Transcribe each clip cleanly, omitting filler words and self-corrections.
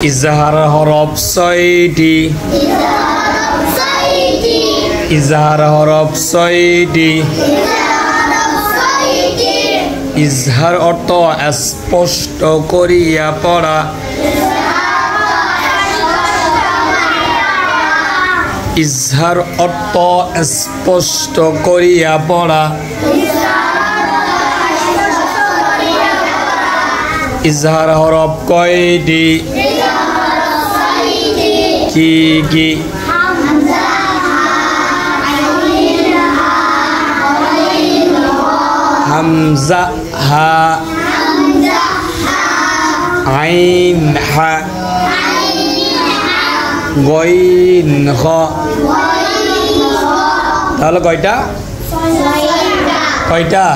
ইজহার হরফ ছয়টি। ইজহার হরফ ছয়টি। ইজহার অর্থ স্পষ্ট করিয়া পড়া। ইজহার অর্থ স্পষ্ট করিয়া পড়া। ইজহার হরফ কয়টি? কি কি? হামজা হা, আইন হা, গইন খ। তাহলে কয়টা? কয়টা?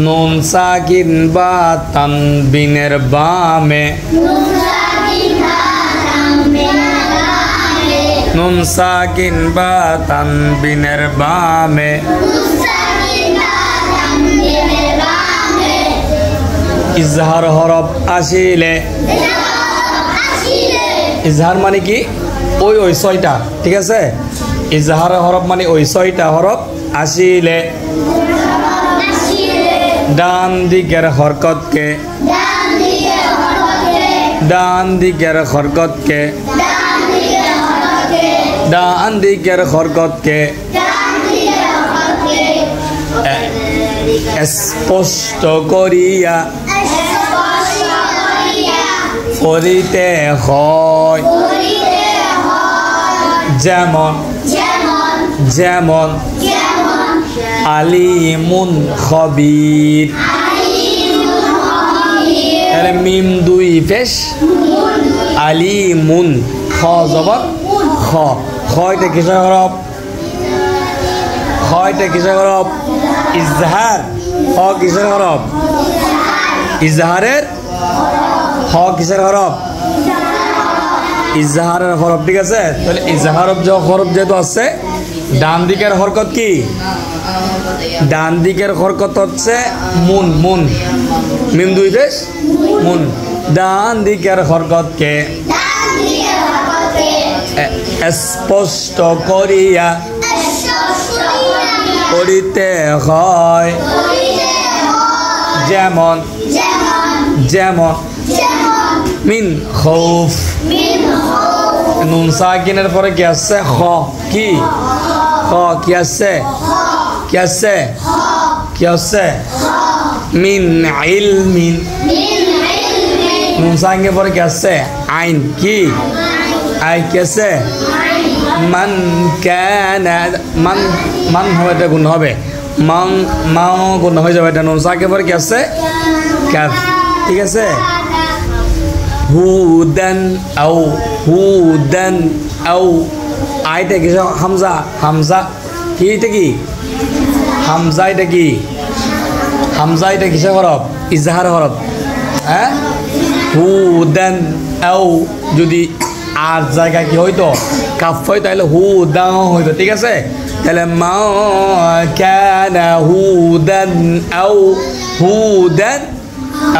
নুন সাকিন বা তানবিনের বামে। নুন সাকিন বা তানবিনের বামে। ইজহার হরফ আসিলে। ইজহার মানে কি? ওই ছয়টা, ঠিক আছে? ইজহার হরফ মানে ওই ছয়টা হরফ আসিলে ডান দিকের হরকতকে, ডান দিকের হরকতকে, ডান দিকের হরকতকে স্পষ্ট করিয়া পড়িতে হয়। যেমন যেমন আলিমুন খবীর। তাহলে মিম দুই পেশ, আলিমুন, খ জবর খ। খয়টা কিসের হরফ? খয়টা কিসের হরফ? ইজহার। খ কিসের হরফ? ইজহারের। খ কিসের হরফ? ইজহারের হরফ, ঠিক আছে? তাহলে ইজহার হরফ যেহেতু আছে, ডান দিকের হরকত কি? ডান দিকের হরকত হচ্ছে মুন। মুন, মিম দুই পেশ মুন। ডান দিকের হরকতকে স্পষ্ট করিয়া পড়িতে হয়। যেমন যেমন মিন খৌফ। নুন সাকিনের পরে কি আসছে? খ। কি? খ। কি আসছে? কি আসছে? কি আসছে? মিন ইলমিন। নুন সাকিনের পরে কি আসছে? আইন। কি? আই কি আছে? মান কানা। মান, মান হবে, এটা গুণ হবে। মান, মাও গুণ হয়ে যাবে। এটা নুন সাকিনের পরে কি আছে? কাফ, ঠিক আছে? হুদান আও, হুদান আও। আইটা কি? হামজা। হামজা কি? এটা কি? হামজা এটা কি? হামজা এটা কিসের হরফ? ইজহার হরফ। হ্যাঁ, হুদান আও যদি আর জায়গায় কি হইতো? কাফ হয়, তাহলে হুদান হইতো, ঠিক আছে? তাহলে মা কানা হুদান আও, হুদান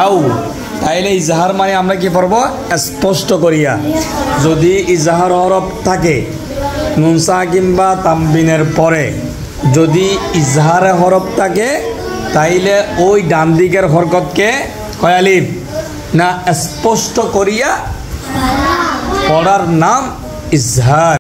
আও। তাইলে ইজহার মানে আমরা কি পড়ব? স্পষ্ট করিয়া। যদি ইজহার হরফ থাকে নুন সাকিন বা তানবিনের পরে, যদি ইজহার হরফ থাকে, তাইলে ওই ডান দিকের হরকতকে কয় আলিফ না স্পষ্ট করিয়া পড়ার নাম ইজহার।